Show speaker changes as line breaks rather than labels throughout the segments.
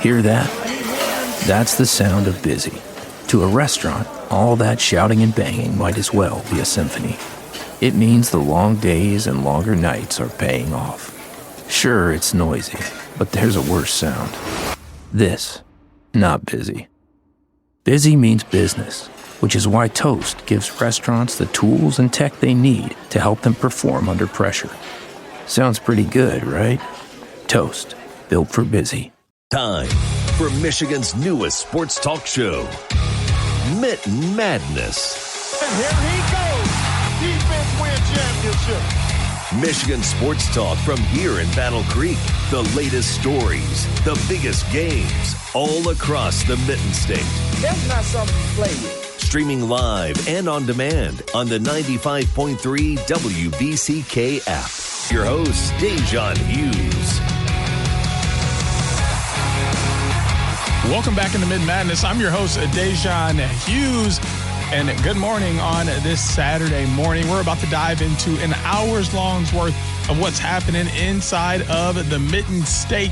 Hear that? That's the sound of busy. To a restaurant, all that shouting and banging might as well be a symphony. It means the long days and longer nights are paying off. Sure, it's noisy, but there's a worse sound. This, not busy. Busy means business, which is why Toast gives restaurants the tools and tech they need to help them perform under pressure. Sounds pretty good, right? Toast, built for busy.
Time for Michigan's newest sports talk show, Mitten Madness.
And here he goes. Defense win championship.
Michigan sports talk from here in Battle Creek. The latest stories, the biggest games, all across the Mitten State.
That's not something to play with.
Streaming live and on demand on the 95.3 WBCK app. Your host, Da'Jzon Hughes.
Welcome back into Mitten Madness. I'm your host, Da'Jzon Hughes, and good morning on this Saturday morning. We're about to dive into an hour's long's worth of what's happening inside of the Mitten State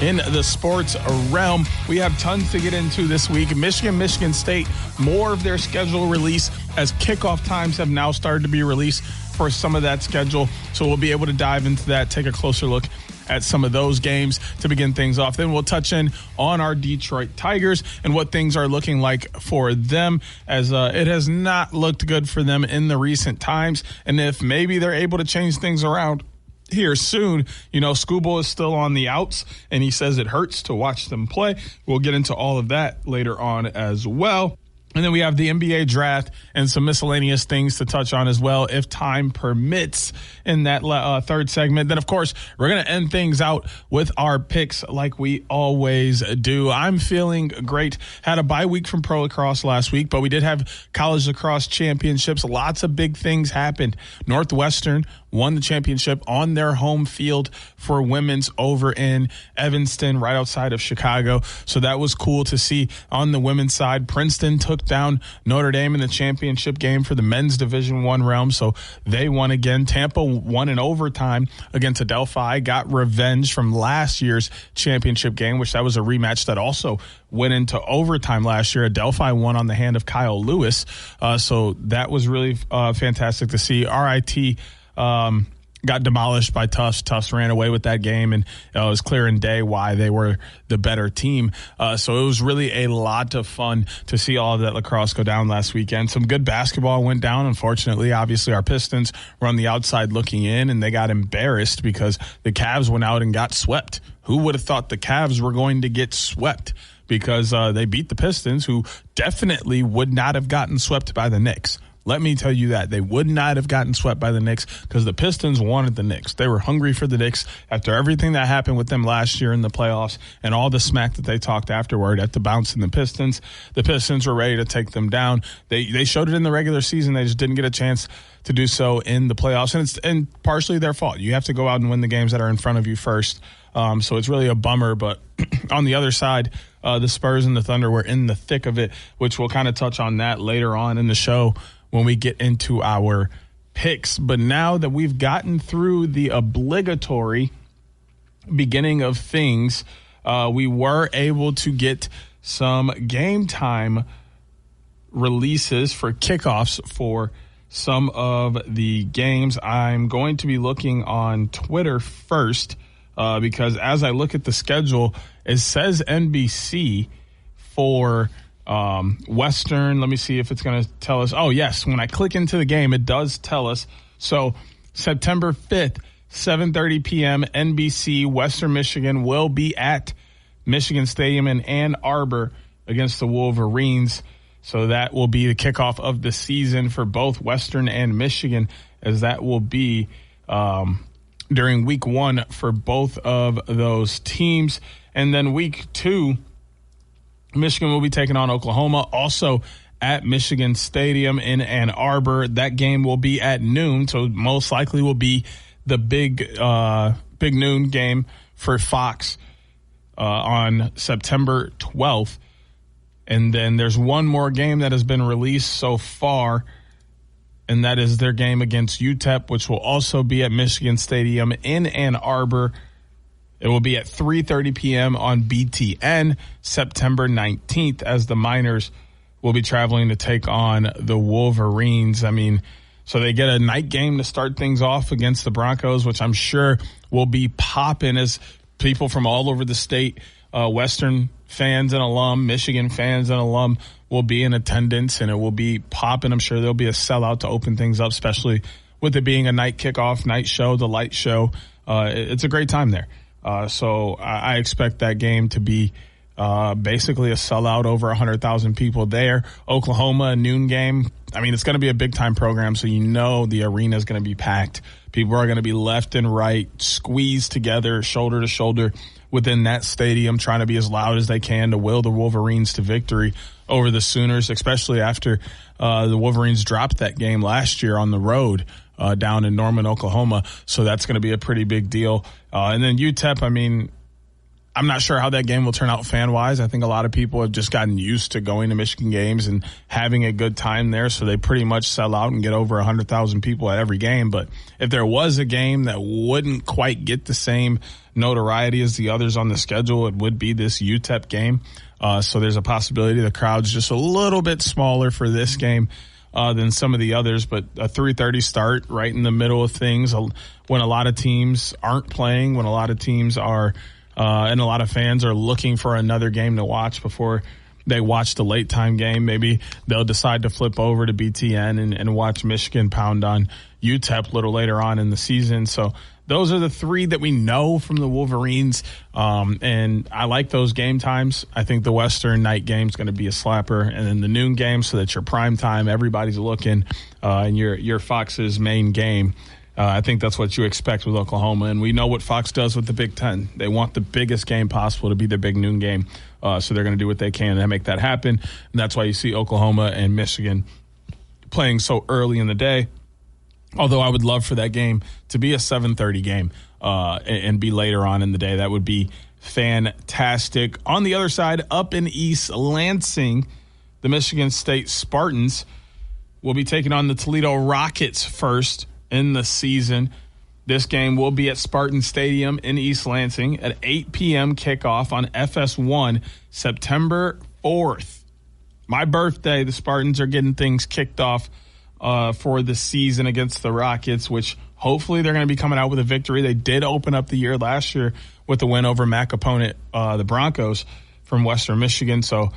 in the sports realm. We have tons to get into this week. Michigan State, more of their schedule release as kickoff times have now started to be released for some of that schedule. So we'll be able to dive into that, take a closer look at some of those games to begin things off. Then we'll touch in on our Detroit Tigers and what things are looking like for them, as it has not looked good for them in the recent times. And if maybe they're able to change things around here soon. You know, Scooble is still on the outs, and he says it hurts to watch them play. We'll get into all of that later on as well. And then we have the NBA draft and some miscellaneous things to touch on as well, if time permits, in that third segment. Then, of course, we're going to end things out with our picks like we always do. I'm feeling great. Had a bye week from pro lacrosse last week, but we did have college lacrosse championships. Lots of big things happened. Northwestern won the championship on their home field for women's over in Evanston, right outside of Chicago. So that was cool to see. On the women's side, Princeton took down Notre Dame in the championship game for the men's Division I realm. So they won again. Tampa won in overtime against Adelphi, got revenge from last year's championship game, which that was a rematch that also went into overtime last year. Adelphi won on the hand of Kyle Lewis. So that was really fantastic to see. RIT got demolished by Tufts. Tufts ran away with that game, and it was clear in day why they were the better team. So it was really a lot of fun to see all of that lacrosse go down last weekend. Some good basketball went down. Unfortunately, obviously, our Pistons were on the outside looking in, and they got embarrassed because the Cavs went out and got swept. Who would have thought the Cavs were going to get swept? Because they beat the Pistons, who definitely would not have gotten swept by the Knicks. Let me tell you that. They would not have gotten swept by the Knicks because the Pistons wanted the Knicks. They were hungry for the Knicks after everything that happened with them last year in the playoffs and all the smack that they talked afterward at the bounce in the Pistons. The Pistons were ready to take them down. They showed it in the regular season. They just didn't get a chance to do so in the playoffs. And it's partially their fault. You have to go out and win the games that are in front of you first. So it's really a bummer. But on the other side, the Spurs and the Thunder were in the thick of it, which we'll kind of touch on that later on in the show when we get into our picks. But now that we've gotten through the obligatory beginning of things, we were able to get some game time releases for kickoffs for some of the games. I'm going to be looking on Twitter first because as I look at the schedule, it says NBC for Western. Let me see if it's going to tell us. Oh, yes. When I click into the game, it does tell us. So September 5th, 7:30 p.m., NBC, Western Michigan will be at Michigan Stadium in Ann Arbor against the Wolverines. So that will be the kickoff of the season for both Western and Michigan, as that will be during week one for both of those teams. And then week two, Michigan will be taking on Oklahoma, also at Michigan Stadium in Ann Arbor. That game will be at noon, so most likely will be the big noon game for Fox on September 12th. And then there's one more game that has been released so far, and that is their game against UTEP, which will also be at Michigan Stadium in Ann Arbor. It will be at 3:30 p.m. on BTN September 19th as the Miners will be traveling to take on the Wolverines. I mean, so they get a night game to start things off against the Broncos, which I'm sure will be popping as people from all over the state, Western fans and alum, Michigan fans and alum will be in attendance, and it will be popping. I'm sure there'll be a sellout to open things up, especially with it being a night kickoff, night show, the light show. It's a great time there. So I expect that game to be basically a sellout, over 100,000 people there. Oklahoma, a noon game. I mean, it's going to be a big-time program, so you know the arena is going to be packed. People are going to be left and right, squeezed together, shoulder to shoulder within that stadium, trying to be as loud as they can to will the Wolverines to victory over the Sooners, especially after the Wolverines dropped that game last year on the road down in Norman, Oklahoma. So that's going to be a pretty big deal. And then UTEP, I mean, I'm not sure how that game will turn out fan-wise. I think a lot of people have just gotten used to going to Michigan games and having a good time there, so they pretty much sell out and get over 100,000 people at every game. But if there was a game that wouldn't quite get the same notoriety as the others on the schedule, it would be this UTEP game. So there's a possibility the crowd's just a little bit smaller for this game than some of the others, but a 3:30 start right in the middle of things when a lot of teams aren't playing, when a lot of teams are and a lot of fans are looking for another game to watch before they watch the late time game. Maybe they'll decide to flip over to BTN and watch Michigan pound on UTEP a little later on in the season. So those are the three that we know from the Wolverines, and I like those game times. I think the Western night game is going to be a slapper, and then the noon game, so that's your prime time. Everybody's looking, and your Fox's main game. I think that's what you expect with Oklahoma, and we know what Fox does with the Big Ten. They want the biggest game possible to be their big noon game, so they're going to do what they can to make that happen, and that's why you see Oklahoma and Michigan playing so early in the day. Although I would love for that game to be a 7:30 game and be later on in the day. That would be fantastic. On the other side, up in East Lansing, the Michigan State Spartans will be taking on the Toledo Rockets first in the season. This game will be at Spartan Stadium in East Lansing at 8 p.m. kickoff on FS1 September 4th. My birthday, the Spartans are getting things kicked off for the season against the Rockets, which hopefully they're going to be coming out with a victory. They did open up the year last year with the win over MAC opponent, the Broncos from Western Michigan. So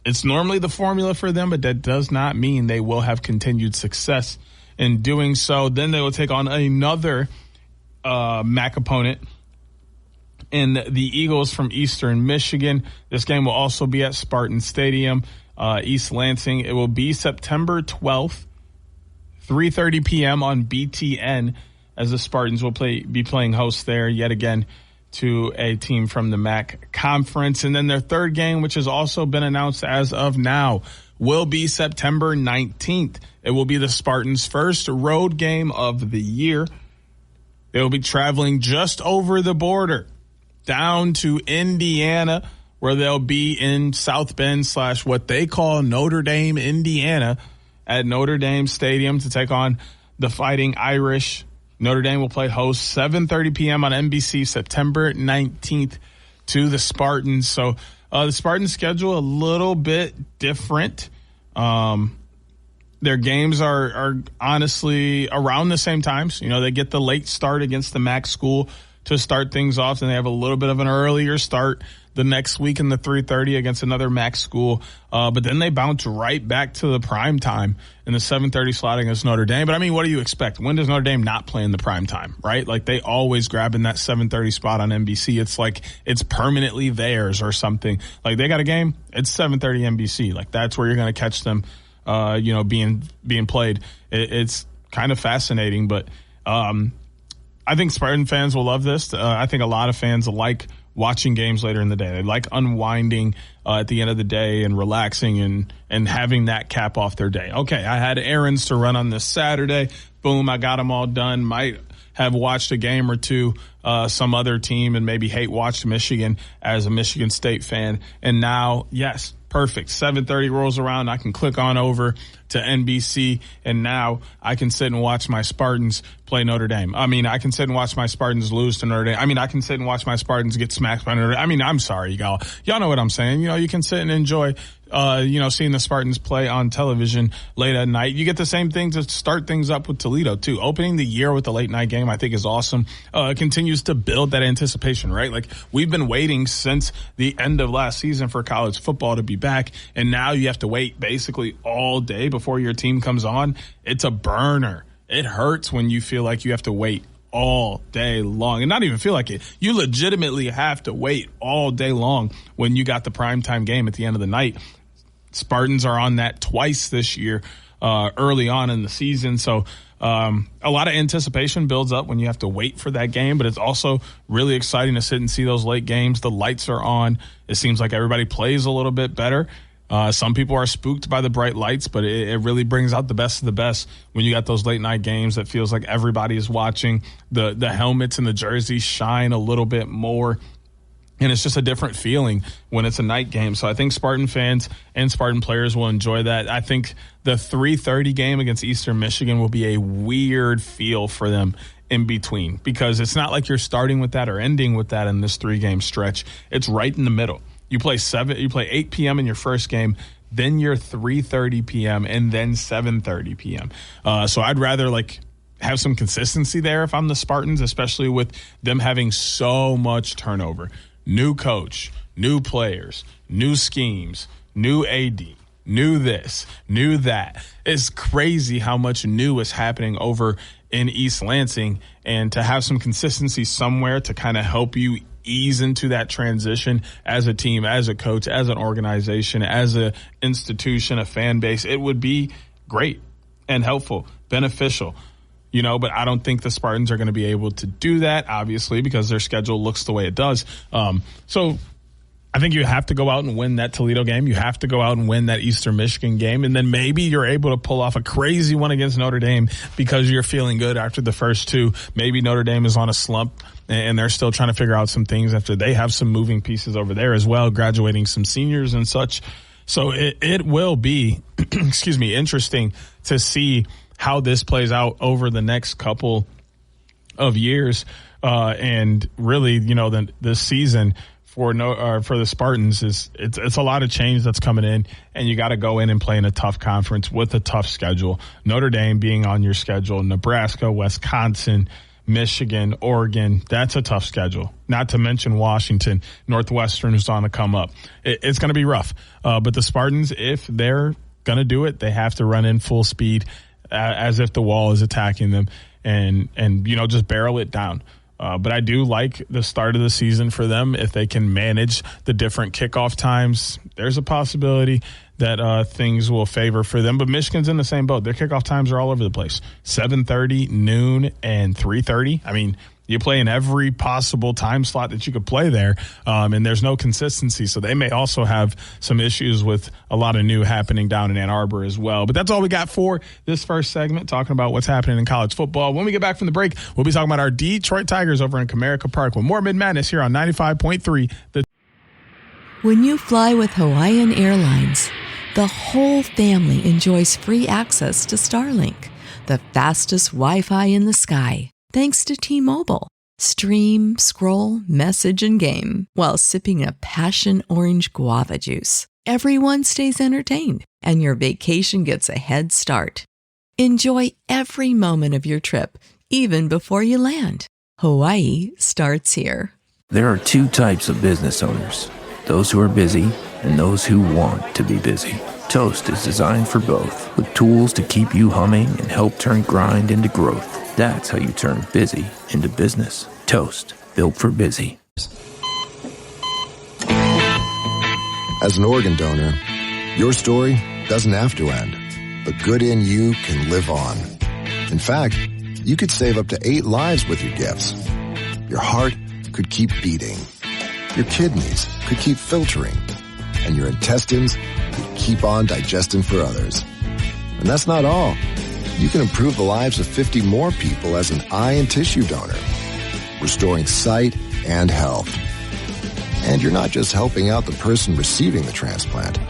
it's normally the formula for them, but that does not mean they will have continued success in doing so. Then they will take on another MAC opponent in the Eagles from Eastern Michigan. This game will also be at Spartan Stadium, East Lansing. It will be September 12th. 3:30 p.m. on BTN, as the Spartans will be playing host there yet again to a team from the MAC conference. And then their third game, which has also been announced as of now, will be September 19th. It will be the Spartans' first road game of the year. They will be traveling just over the border down to Indiana, where they'll be in South Bend / what they call Notre Dame, Indiana, at Notre Dame Stadium to take on the Fighting Irish. Notre Dame will play host 7:30 p.m. on NBC September 19th to the Spartans. So the Spartans' schedule a little bit different. Their games are honestly around the same times. You know, they get the late start against the MAC school to start things off, and they have a little bit of an earlier start the next week in the 3:30 against another MAC school. But then they bounce right back to the prime time in the 7:30 slot against Notre Dame. But I mean, what do you expect? When does Notre Dame not play in the prime time, right? Like, they always grab in that 7:30 spot on NBC. It's like it's permanently theirs or something. Like, they got a game, it's 7:30 NBC. Like, that's where you're going to catch them, being played. It's kind of fascinating, but I think Spartan fans will love this. I think a lot of fans like watching games later in the day. They like unwinding at the end of the day and relaxing and having that cap off their day. Okay, I had errands to run on this Saturday. Boom, I got them all done. Might have watched a game or two, some other team, and maybe hate watched Michigan as a Michigan State fan. And now, yes, Perfect. 7:30 rolls around. I can click on over to NBC, and now I can sit and watch my Spartans play Notre Dame. I mean, I can sit and watch my Spartans lose to Notre Dame. I mean, I can sit and watch my Spartans get smacked by Notre Dame. I mean, I'm sorry, y'all. Y'all know what I'm saying. You know, you can sit and enjoy, seeing the Spartans play on television late at night. You get the same thing to start things up with Toledo, too. Opening the year with a late night game, I think, is awesome. It continues to build that anticipation, right? Like, we've been waiting since the end of last season for college football to be back, and now you have to wait basically all day before your team comes on. It's a burner. It hurts when you feel like you have to wait all day long, and not even feel like it. You legitimately have to wait all day long when you got the primetime game at the end of the night. Spartans are on that twice this year, early on in the season. So a lot of anticipation builds up when you have to wait for that game, but it's also really exciting to sit and see those late games. The lights are on. It seems like everybody plays a little bit better. Some people are spooked by the bright lights, but it really brings out the best of the best when you got those late night games that feels like everybody is watching. The helmets and the jerseys shine a little bit more, and it's just a different feeling when it's a night game. So I think Spartan fans and Spartan players will enjoy that. I think the 3:30 game against Eastern Michigan will be a weird feel for them in between, because it's not like you're starting with that or ending with that in this 3-game stretch. It's right in the middle. You play 8 p.m. in your first game, then you're 3:30 p.m. and then 7:30 p.m. So I'd rather have some consistency there if I'm the Spartans, especially with them having so much turnover. New coach, new players, new schemes, new AD, new this, new that. It's crazy how much new is happening over in East Lansing, and to have some consistency somewhere to kind of help you ease into that transition as a team, as a coach, as an organization, as an institution, a fan base, it would be great and helpful, beneficial, but I don't think the Spartans are going to be able to do that, obviously, because their schedule looks the way it does. So I think you have to go out and win that Toledo game. You have to go out and win that Eastern Michigan game. And then maybe you're able to pull off a crazy one against Notre Dame because you're feeling good after the first two. Maybe Notre Dame is on a slump and they're still trying to figure out some things after they have some moving pieces over there as well, graduating some seniors and such. So it will be, interesting to see how this plays out over the next couple of years. And really, this season for the Spartans it's a lot of change that's coming in, and you got to go in and play in a tough conference with a tough schedule. Notre Dame being on your schedule, Nebraska, Wisconsin, Michigan, Oregon, that's a tough schedule. Not to mention Washington, Northwestern is on the come up. It's going to be rough. But the Spartans, if they're going to do it, they have to run in full speed as if the wall is attacking them and just barrel it down. But I do like the start of the season for them. If they can manage the different kickoff times, there's a possibility that things will favor for them. But Michigan's in the same boat. Their kickoff times are all over the place. 7:30, noon, and 3:30. I mean, you play in every possible time slot that you could play there, and there's no consistency. So they may also have some issues with a lot of new happening down in Ann Arbor as well. But that's all we got for this first segment, talking about what's happening in college football. When we get back from the break, we'll be talking about our Detroit Tigers over in Comerica Park with more Mitten Madness here on 95.3.
When you fly with Hawaiian Airlines, the whole family enjoys free access to Starlink, the fastest Wi-Fi in the sky. Thanks to T-Mobile. Stream, scroll, message, and game while sipping a passion orange guava juice. Everyone stays entertained, and your vacation gets a head start. Enjoy every moment of your trip, even before you land. Hawaii starts here.
There are two types of business owners: those who are busy and those who want to be busy. Toast is designed for both, with tools to keep you humming and help turn grind into growth. That's how you turn busy into business. Toast, built for busy.
As an organ donor, your story doesn't have to end. The good in you can live on. In fact, you could save up to 8 lives with your gifts. Your heart could keep beating. Your kidneys could keep filtering. And your intestines could keep on digesting for others. And that's not all. You can improve the lives of 50 more people as an eye and tissue donor, restoring sight and health. And you're not just helping out the person receiving the transplant.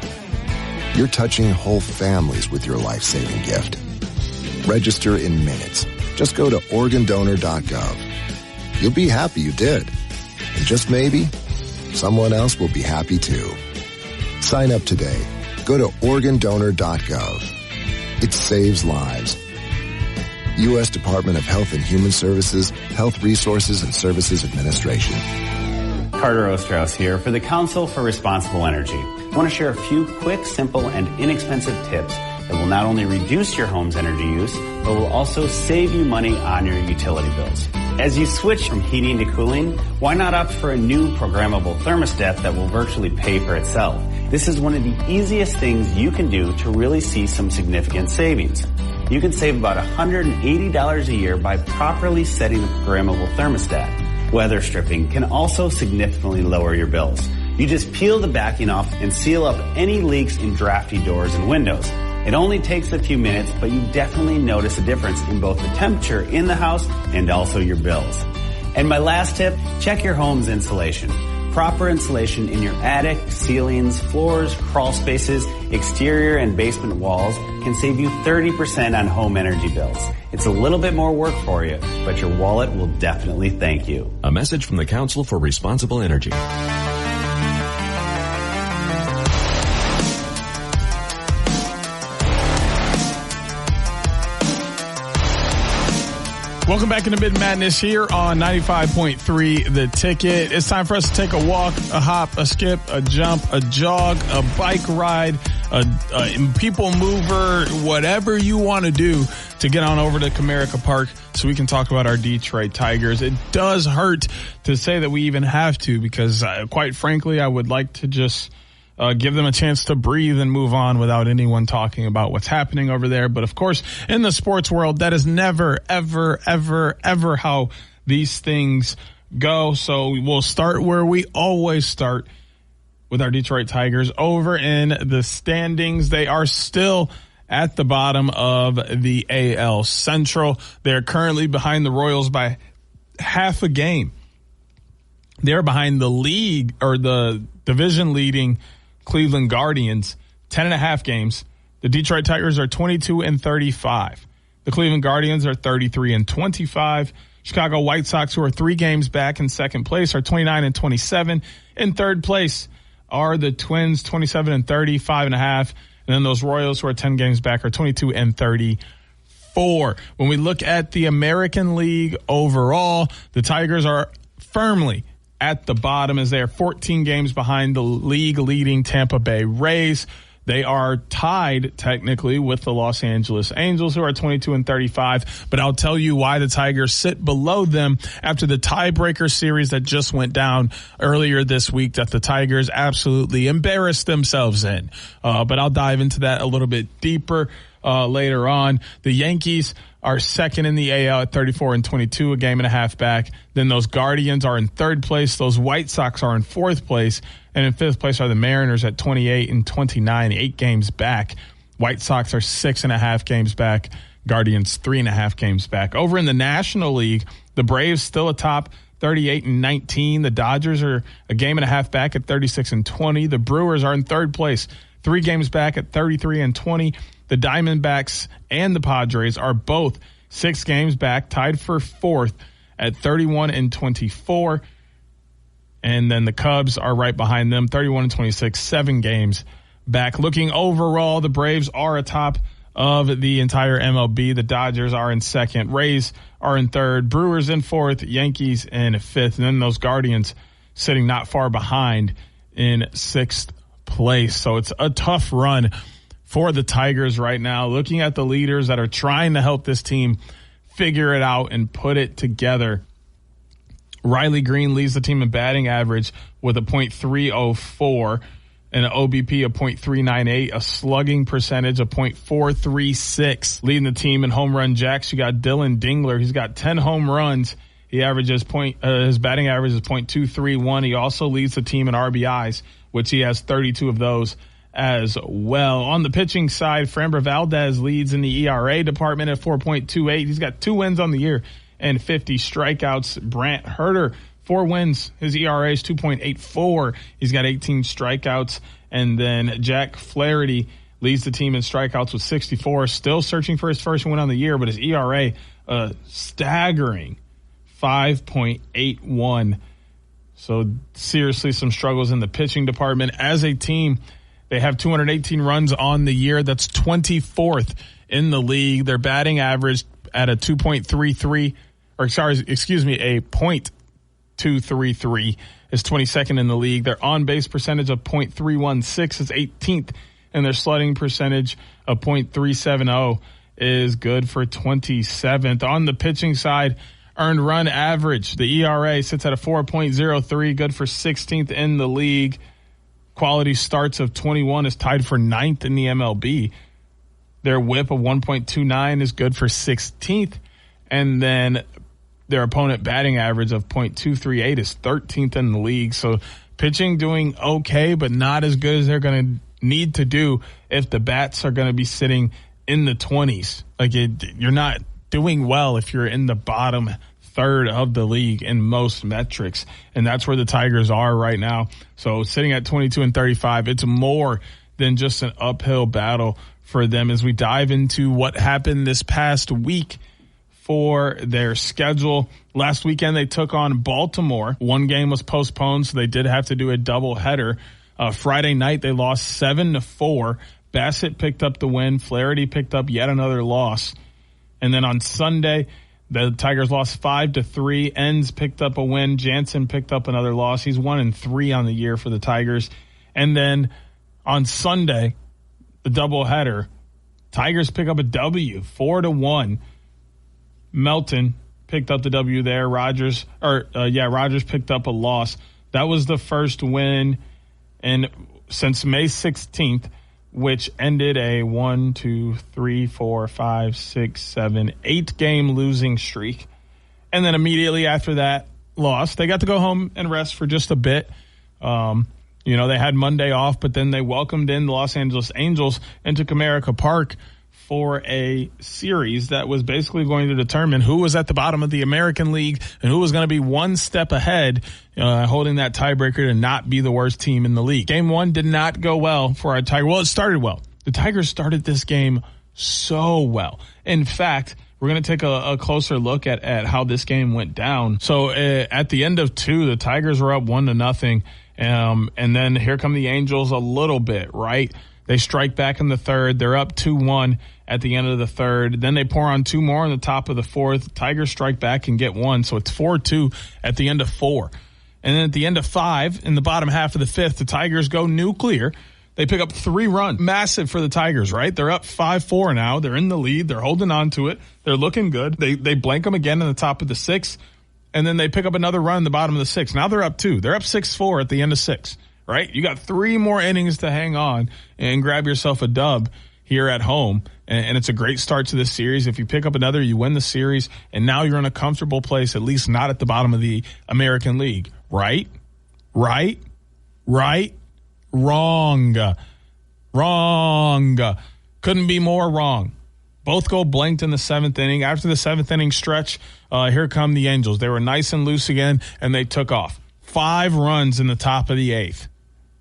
You're touching whole families with your life-saving gift. Register in minutes. Just go to organdonor.gov. You'll be happy you did. And just maybe, someone else will be happy too. Sign up today. Go to organdonor.gov. It saves lives. U.S. Department of Health and Human Services, Health Resources and Services Administration.
Carter Osterhaus here for the Council for Responsible Energy. I want to share a few quick, simple, and inexpensive tips that will not only reduce your home's energy use, but will also save you money on your utility bills. As you switch from heating to cooling, why not opt for a new programmable thermostat that will virtually pay for itself? This is one of the easiest things you can do to really see some significant savings. You can save about $180 a year by properly setting a programmable thermostat. Weather stripping can also significantly lower your bills. You just peel the backing off and seal up any leaks in drafty doors and windows. It only takes a few minutes, but you definitely notice a difference in both the temperature in the house and also your bills. And my last tip, check your home's insulation. Proper insulation in your attic, ceilings, floors, crawl spaces, exterior and basement walls can save you 30% on home energy bills. It's a little bit more work for you, but your wallet will definitely thank you.
A message from the Council for Responsible Energy.
Welcome back into Mitten Madness here on 95.3 The Ticket. It's time for us to take a walk, a hop, a skip, a jump, a jog, a bike ride, a people mover, whatever you want to do to get on over to Comerica Park so we can talk about our Detroit Tigers. It does hurt to say that we even have to because, quite frankly, I would like to just give them a chance to breathe and move on without anyone talking about what's happening over there. But of course, in the sports world, that is never, ever, ever, ever how these things go. So we'll start where we always start with our Detroit Tigers over in the standings. They are still at the bottom of the AL Central. They're currently behind the Royals by half a game. They're behind the league or the division leading Cleveland Guardians, 10.5 games. The Detroit Tigers are 22-35. The Cleveland Guardians are 33-25. Chicago White Sox, who are 3 games back in second place, are 29-27. In third place are the Twins, 27-30, 5.5. And then those Royals, who are 10 games back, are 22-34. When we look at the American League overall, the Tigers are firmly at the bottom as they are 14 games behind the league-leading Tampa Bay Rays. They are tied technically with the Los Angeles Angels, who are 22-35. But I'll tell you why the Tigers sit below them after the tiebreaker series that just went down earlier this week that the Tigers absolutely embarrassed themselves in. But I'll dive into that a little bit deeper later on. The Yankees are second in the AL at 34-22, a game and a half back. Then those Guardians are in third place. Those White Sox are in fourth place. And in fifth place are the Mariners at 28-29, 8 games back. White Sox are 6.5 games back. Guardians 3.5 games back. Over in the National League, the Braves still atop 38-19. The Dodgers are a game and a half back at 36-20. The Brewers are in third place, 3 games back at 33-20. The Diamondbacks and the Padres are both 6 games back, tied for fourth at 31-24. And then the Cubs are right behind them, 31-26, 7 games back. Looking overall, the Braves are atop of the entire MLB. The Dodgers are in second. Rays are in third. Brewers in fourth. Yankees in fifth. And then those Guardians sitting not far behind in sixth place. So it's a tough run for the Tigers right now. Looking at the leaders that are trying to help this team figure it out and put it together. Riley Green leads the team in batting average with a .304 and an OBP of .398, a slugging percentage of .436. Leading the team in home run jacks, you got Dylan Dingler. He's got 10 home runs. He averages his batting average is .231. He also leads the team in RBIs, which he has 32 of those as well. On the pitching side, Framber Valdez leads in the ERA department at 4.28. He's got 2 wins on the year and 50 strikeouts. Brant Herter 4 wins. His ERA is 2.84. He's got 18 strikeouts. And then Jack Flaherty leads the team in strikeouts with 64. Still searching for his first win on the year, but his ERA, staggering 5.81. So seriously, some struggles in the pitching department. As a team, they have 218 runs on the year. That's 24th in the league. Their batting average at a 2.33, or sorry, excuse me, a .233 is 22nd in the league. Their on-base percentage of .316 is 18th, and their slugging percentage of .370 is good for 27th. On the pitching side, earned run average, the ERA sits at a 4.03, good for 16th in the league. Quality starts of 21 is tied for 9th in the MLB. Their whip of 1.29 is good for 16th. And then their opponent batting average of .238 is 13th in the league. So pitching doing okay, but not as good as they're going to need to do if the bats are going to be sitting in the 20s. You're not doing well if you're in the bottom third of the league in most metrics. And that's where the Tigers are right now. So sitting at 22-35, it's more than just an uphill battle for them as we dive into what happened this past week for their schedule. Last weekend, they took on Baltimore. One game was postponed, so they did have to do a doubleheader. Friday night, they lost 7-4. Bassett picked up the win. Flaherty picked up yet another loss. And then on Sunday, the Tigers lost 5-3. Enns picked up a win. Jansen picked up another loss. He's 1-3 on the year for the Tigers. And then on Sunday, the doubleheader, Tigers pick up a W, 4-1. Melton picked up the W there. Rogers picked up a loss. That was the first win since May 16th, which ended a 8-game losing streak. And then immediately after that loss, they got to go home and rest for just a bit. They had Monday off, but then they welcomed in the Los Angeles Angels into Comerica Park for a series that was basically going to determine who was at the bottom of the American League and who was going to be one step ahead, holding that tiebreaker to not be the worst team in the league. Game 1 did not go well for our Tigers. Well, it started well. The Tigers started this game so well. In fact, we're going to take a closer look at how this game went down. So at the end of 2, the Tigers were up 1-0. And then here come the Angels a little bit, right? They strike back in the third. They're up 2-1 at the end of the third. Then they pour on 2 more in the top of the fourth. Tigers strike back and get 1. So it's 4-2 at the end of 4. And then at the end of 5, in the bottom half of the 5th, the Tigers go nuclear. They pick up 3 runs. Massive for the Tigers, right? They're up 5-4 now. They're in the lead. They're holding on to it. They're looking good. They blank them again in the top of the 6th. And then they pick up another run in the bottom of the 6th. Now they're up 2. They're up 6-4 at the end of 6, right? You got 3 more innings to hang on and grab yourself a dub here at home. And it's a great start to this series. If you pick up another, you win the series. And now you're in a comfortable place, at least not at the bottom of the American League. Right? Wrong. Couldn't be more wrong. Both go blanked in the 7th inning. After the 7th inning stretch, here come the Angels. They were nice and loose again, and they took off. 5 runs in the top of the 8th.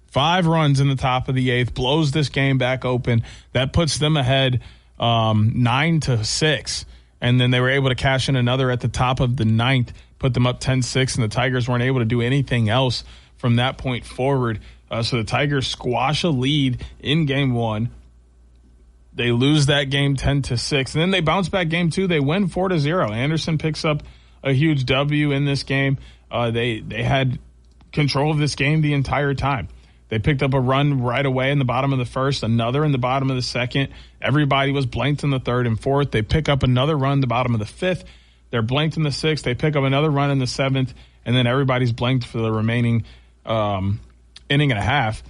5 runs in the top of the 8th. Blows this game back open. That puts them ahead 9-6. And then they were able to cash in another at the top of the 9th, put them up 10-6, and the Tigers weren't able to do anything else from that point forward. So the Tigers squash a lead in Game 1. They lose that game 10-6. And then they bounce back Game 2. They win 4-0. Anderson picks up a huge W in this game. They had control of this game the entire time. They picked up a run right away in the bottom of the 1st, another in the bottom of the 2nd. Everybody was blanked in the 3rd and 4th. They pick up another run in the bottom of the 5th. They're blanked in the 6th. They pick up another run in the 7th, and then everybody's blanked for the remaining inning and a half.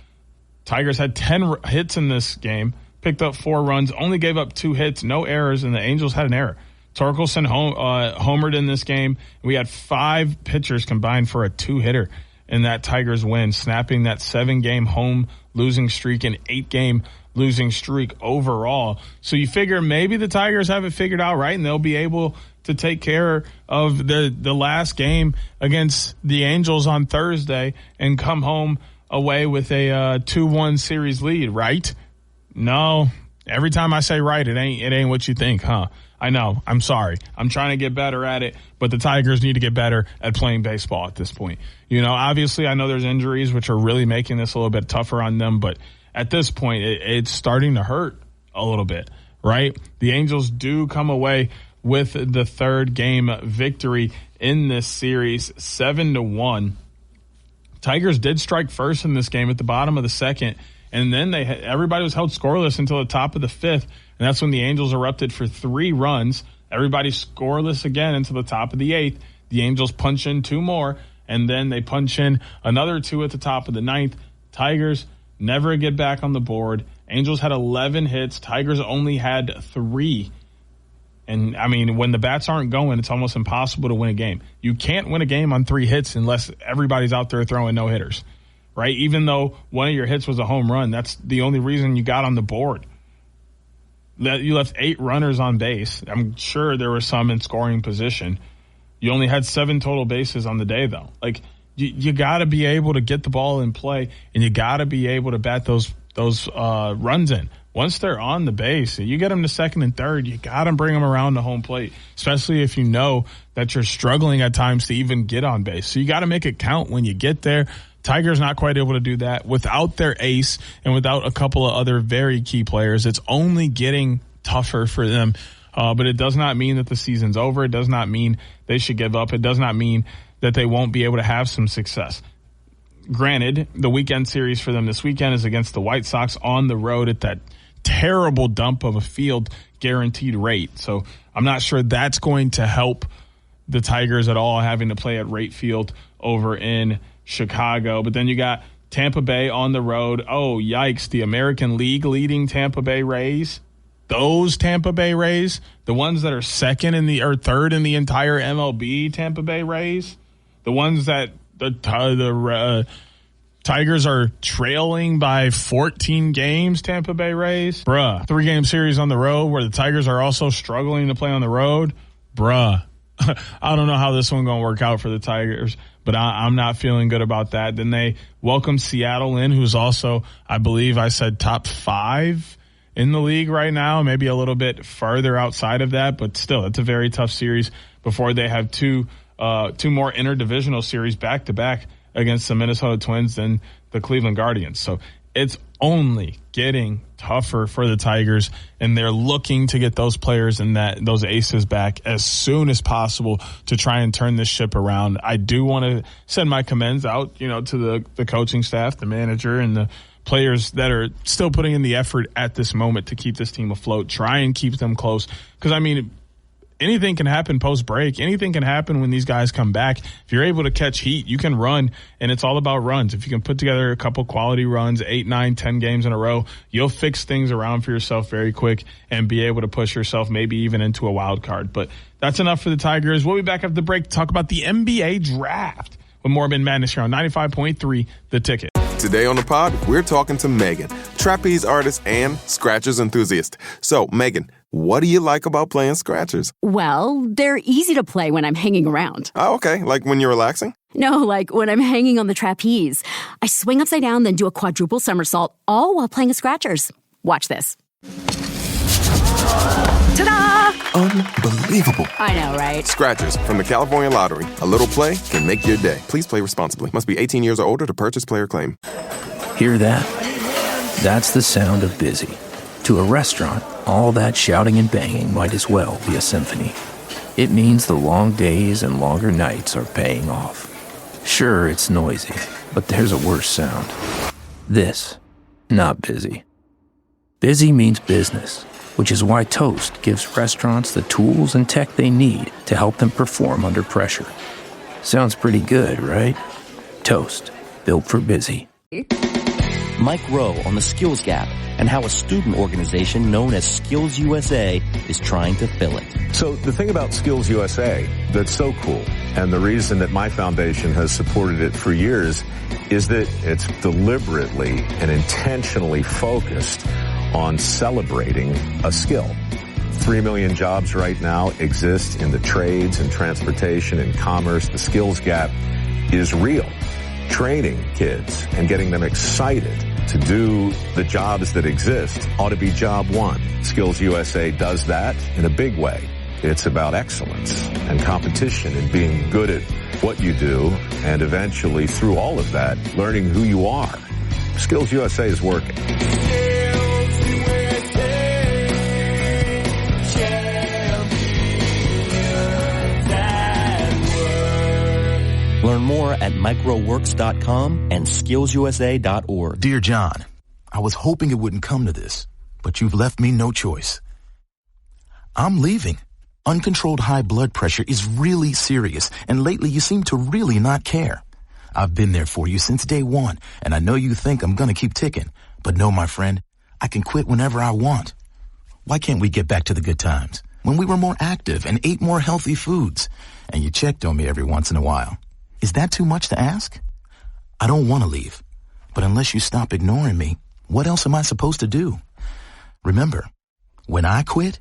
Tigers had 10 hits in this game, picked up 4 runs, only gave up 2 hits, no errors, and the Angels had an error. Torkelson homered in this game. We had 5 pitchers combined for a 2-hitter in that Tigers win, snapping that 7-game home losing streak and 8-game losing streak overall. So you figure maybe the Tigers have it figured out, right? And they'll be able to take care of the last game against the Angels on Thursday and come home away with a 2-1 series lead, right? No. Every time I say right, it ain't what you think, huh? I know. I'm sorry. I'm trying to get better at it, but the Tigers need to get better at playing baseball at this point. Obviously I know there's injuries which are really making this a little bit tougher on them, but at this point it's starting to hurt a little bit, right? The Angels do come away with the third game victory in this series, 7-1. Tigers did strike first in this game at the bottom of the second, and then everybody was held scoreless until the top of the fifth, and that's when the Angels erupted for 3 runs. Everybody scoreless again until the top of the eighth. The Angels punch in 2 more, and then they punch in another 2 at the top of the ninth. Tigers never get back on the board. Angels had 11 hits. Tigers only had 3. And, I mean, when the bats aren't going, it's almost impossible to win a game. You can't win a game on 3 hits unless everybody's out there throwing no hitters, right? Even though one of your hits was a home run, that's the only reason you got on the board. You left 8 runners on base. I'm sure there were some in scoring position. You only had 7 total bases on the day, though. Like, you got to be able to get the ball in play, and you got to be able to bat those runs in. Once they're on the base, you get them to second and third, you got to bring them around the home plate, especially if you know that you're struggling at times to even get on base. So you got to make it count when you get there. Tigers not quite able to do that without their ace and without a couple of other very key players. It's only getting tougher for them, but it does not mean that the season's over. It does not mean they should give up. It does not mean that they won't be able to have some success. Granted, the weekend series for them this weekend is against the White Sox on the road at that terrible dump of a field guaranteed rate. So I'm not sure that's going to help the Tigers at all, having to play at Rate Field over in Chicago. But then you got Tampa Bay on the road. Oh, yikes. The American League leading Tampa Bay Rays. Those Tampa Bay Rays, the ones that are third in the entire MLB Tampa Bay Rays, the ones that the Tigers are trailing by 14 games, Tampa Bay Rays. Bruh. 3-game series on the road where the Tigers are also struggling to play on the road. Bruh. I don't know how this one's going to work out for the Tigers, but I'm not feeling good about that. Then they welcome Seattle in, who's also, I believe I said top 5 in the league right now, maybe a little bit further outside of that, but still, it's a very tough series before they have two more interdivisional series back-to-back against the Minnesota Twins and the Cleveland Guardians. So it's only getting tougher for the Tigers, and they're looking to get those players and those aces back as soon as possible to try and turn this ship around. I do want to send my commends out, to the coaching staff, the manager, and the players that are still putting in the effort at this moment to keep this team afloat, try and keep them close. Because, I mean, anything can happen post-break. Anything can happen when these guys come back. If you're able to catch heat, you can run, and it's all about runs. If you can put together a couple quality runs, 8, 9, 10 games in a row, you'll fix things around for yourself very quick and be able to push yourself maybe even into a wild card. But that's enough for the Tigers. We'll be back after the break to talk about the NBA draft with more Mitten Madness here on 95.3 The Ticket.
Today on the pod, we're talking to Megan, trapeze artist and Scratchers enthusiast. So, Megan, what do you like about playing Scratchers?
Well, they're easy to play when I'm hanging around.
Oh, okay. Like when you're relaxing?
No, like when I'm hanging on the trapeze. I swing upside down, then do a quadruple somersault, all while playing a Scratchers. Watch this. Ta-da!
Unbelievable.
I know, right?
Scratchers from the California Lottery. A little play can make your day. Please play responsibly. Must be 18 years or older to purchase player claim.
Hear that? That's the sound of busy. To a restaurant, all that shouting and banging might as well be a symphony. It means the long days and longer nights are paying off. Sure, it's noisy, but there's a worse sound. This, not busy. Busy means business, which is why Toast gives restaurants the tools and tech they need to help them perform under pressure. Sounds pretty good, right? Toast, built for busy.
Mike Rowe on the Skills Gap and how a student organization known as Skills USA is trying to fill it.
So the thing about Skills USA that's so cool, and the reason that my foundation has supported it for years, is that it's deliberately and intentionally focused on celebrating a skill. 3 million jobs right now exist in the trades and transportation and commerce. The skills gap is real. Training kids and getting them excited to do the jobs that exist ought to be job one. Skills USA does that in a big way. It's about excellence and competition and being good at what you do, and eventually, through all of that, learning who you are. Skills USA is working.
Learn more at microworks.com and skillsusa.org.
Dear John, I was hoping it wouldn't come to this, but you've left me no choice. I'm leaving. Uncontrolled high blood pressure is really serious, and lately you seem to really not care. I've been there for you since day one, and I know you think I'm gonna keep ticking, but no, my friend, I can quit whenever I want. Why can't we get back to the good times, when we were more active and ate more healthy foods, and you checked on me every once in a while? Is that too much to ask? I don't want to leave, but unless you stop ignoring me, what else am I supposed to do? Remember, when I quit,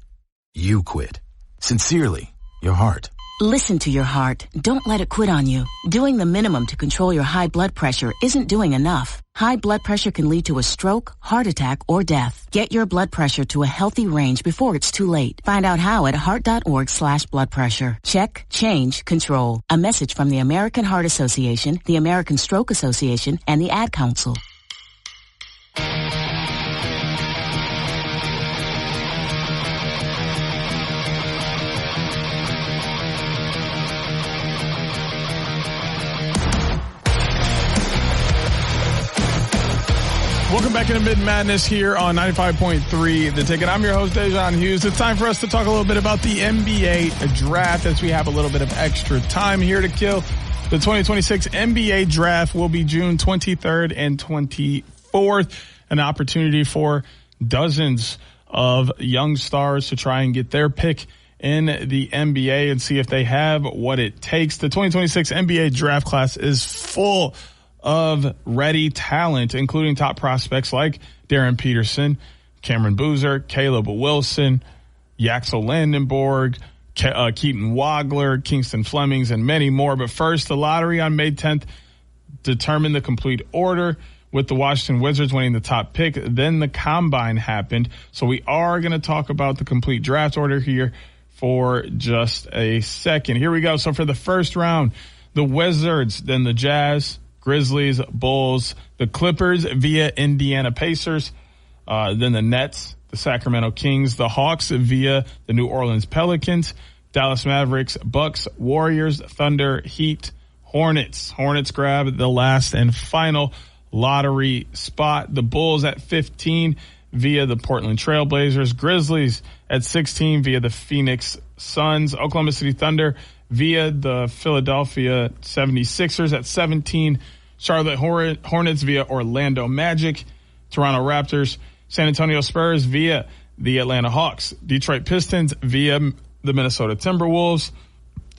you quit. Sincerely, your heart.
Listen to your heart. Don't let it quit on you. Doing the minimum to control your high blood pressure isn't doing enough. High blood pressure can lead to a stroke, heart attack, or death. Get your blood pressure to a healthy range before it's too late. Find out how at heart.org/blood pressure. Check, change, control. A message from the American Heart Association, the American Stroke Association, and the Ad Council.
Welcome back into Mitten Madness here on 95.3 The Ticket. I'm your host, Da'Jzon Hughes. It's time for us to talk a little bit about the NBA draft as we have a little bit of extra time here to kill. The 2026 NBA draft will be June 23rd and 24th, an opportunity for dozens of young stars to try and get their pick in the NBA and see if they have what it takes. The 2026 NBA draft class is full of ready talent, including top prospects like Darren Peterson, Cameron Boozer, Caleb Wilson, Yaxel Landenborg, Keaton Wagler, Kingston Flemings, and many more. But first, the lottery on May 10th determined the complete order, with the Washington Wizards winning the top pick. Then the combine happened. So we are going to talk about the complete draft order here for just a second. Here we go. So for the first round, the Wizards, then the Jazz, Grizzlies, Bulls, the Clippers via Indiana Pacers, then the Nets, the Sacramento Kings, the Hawks via the New Orleans Pelicans, Dallas Mavericks, Bucks, Warriors, Thunder, Heat, Hornets. Hornets grab the last and final lottery spot. The Bulls at 15 via the Portland Trailblazers, Grizzlies at 16 via the Phoenix Suns, Oklahoma City Thunder via the Philadelphia 76ers at 17, Charlotte Hornets via Orlando Magic, Toronto Raptors, San Antonio Spurs via the Atlanta Hawks, Detroit Pistons via the Minnesota Timberwolves,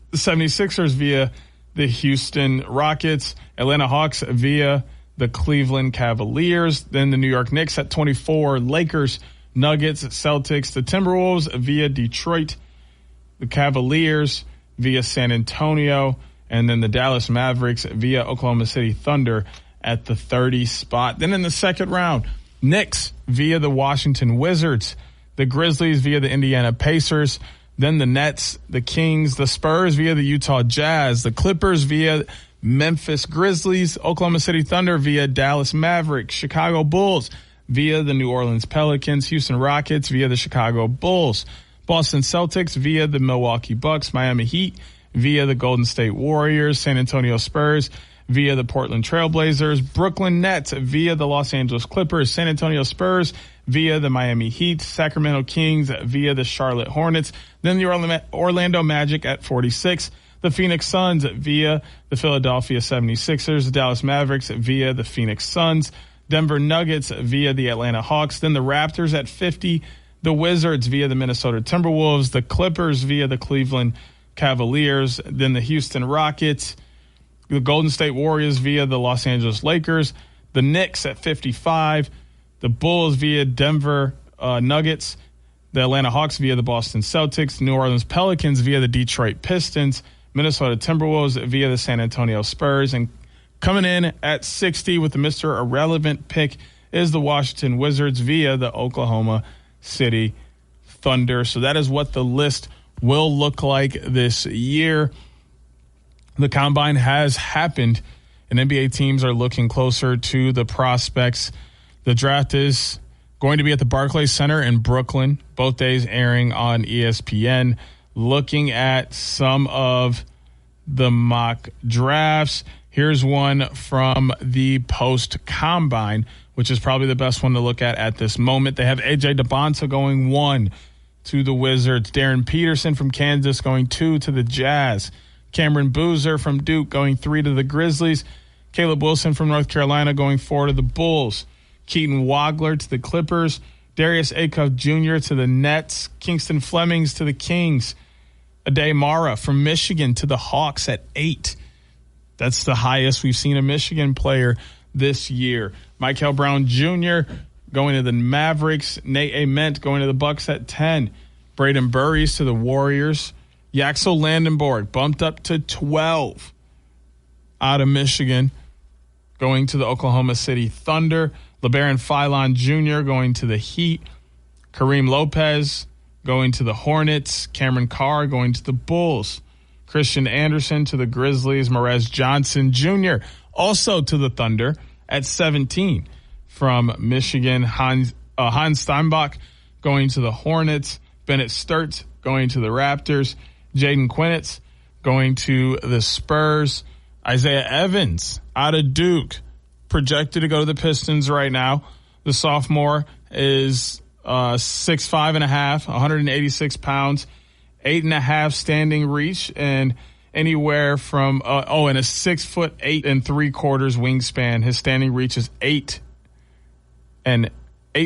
the 76ers via the Houston Rockets, Atlanta Hawks via the Cleveland Cavaliers, then the New York Knicks at 24, Lakers, Nuggets, Celtics, the Timberwolves via Detroit, the Cavaliers via San Antonio, and then the Dallas Mavericks via Oklahoma City Thunder at the 30 spot. Then in the second round, Knicks via the Washington Wizards, the Grizzlies via the Indiana Pacers, then the Nets, the Kings, the Spurs via the Utah Jazz, the Clippers via Memphis Grizzlies, Oklahoma City Thunder via Dallas Mavericks, Chicago Bulls via the New Orleans Pelicans, Houston Rockets via the Chicago Bulls, Boston Celtics via the Milwaukee Bucks, Miami Heat via the Golden State Warriors, San Antonio Spurs via the Portland Trailblazers, Brooklyn Nets via the Los Angeles Clippers, San Antonio Spurs via the Miami Heat, Sacramento Kings via the Charlotte Hornets, then the Orlando Magic at 46, the Phoenix Suns via the Philadelphia 76ers, the Dallas Mavericks via the Phoenix Suns, Denver Nuggets via the Atlanta Hawks, then the Raptors at 50, the Wizards via the Minnesota Timberwolves, the Clippers via the Cleveland Cavaliers, then the Houston Rockets, the Golden State Warriors via the Los Angeles Lakers, the Knicks at 55, the Bulls via Denver Nuggets, The Atlanta Hawks via the Boston Celtics, New Orleans Pelicans via the Detroit Pistons, Minnesota Timberwolves via the San Antonio Spurs, and coming in at 60 with the Mr. Irrelevant pick is the Washington Wizards via the Oklahoma City Thunder. So that is what the list will look like this year. The combine has happened, and NBA teams are looking closer to the prospects. The draft is going to be at the Barclays Center in Brooklyn, both days airing on ESPN. Looking at some of the mock drafts, here's one from the post-combine, which is probably the best one to look at this moment. They have A.J. Debonta going 1 to the Wizards. Darren Peterson from Kansas going 2 to the Jazz. Cameron Boozer from Duke going 3 to the Grizzlies. Caleb Wilson from North Carolina going 4 to the Bulls. Keaton Wagler to the Clippers. Darius Acuff Jr. to the Nets. Kingston Flemings to the Kings. Ade Mara from Michigan to the Hawks at 8. That's the highest we've seen a Michigan player this year. Michael Brown Jr. going to the Mavericks. Nate Ament going to the Bucks at 10. Braden Burries to the Warriors. Yaxel Landenborg bumped up to 12 out of Michigan, going to the Oklahoma City Thunder. LeBaron Philon Jr. going to the Heat. Kareem Lopez going to the Hornets. Cameron Carr going to the Bulls. Christian Anderson to the Grizzlies. Morez Johnson Jr. also to the Thunder at 17 from Michigan. Hans Steinbach going to the Hornets. Bennett Sturt going to the Raptors. Jaden Quinitz going to the Spurs. Isaiah Evans out of Duke, projected to go to the Pistons right now. The sophomore is 6'5.5", 186 pounds, 8.5 standing reach, and anywhere from and a 6'8" and 3/4 wingspan. His standing reach is 8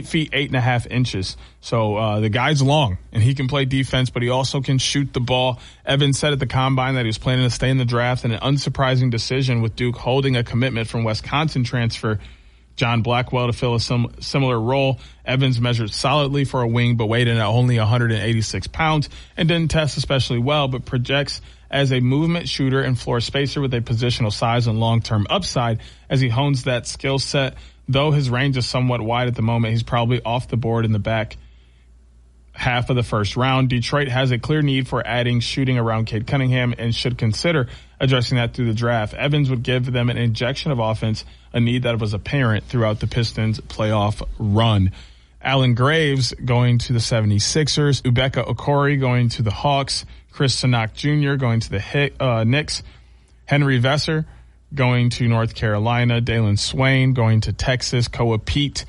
feet 8.5 inches. So the guy's long, and he can play defense, but he also can shoot the ball. Evans said at the combine that he was planning to stay in the draft, and an unsurprising decision with Duke holding a commitment from Wisconsin transfer John Blackwell to fill a similar role. Evans measured solidly for a wing, but weighed in at only 186 pounds and didn't test especially well, but projects as a movement shooter and floor spacer with a positional size and long-term upside as he hones that skill set. Though his range is somewhat wide at the moment, he's probably off the board in the back half of the first round. Detroit has a clear need for adding shooting around Cade Cunningham and should consider addressing that through the draft. Evans would give them an injection of offense, a need that was apparent throughout the Pistons' playoff run. Allen Graves going to the 76ers. Ubeka Okori going to the Hawks. Chris Sanak Jr. going to the Knicks. Henry Vesser going to North Carolina. Dalen Swain going to Texas. Koa Pete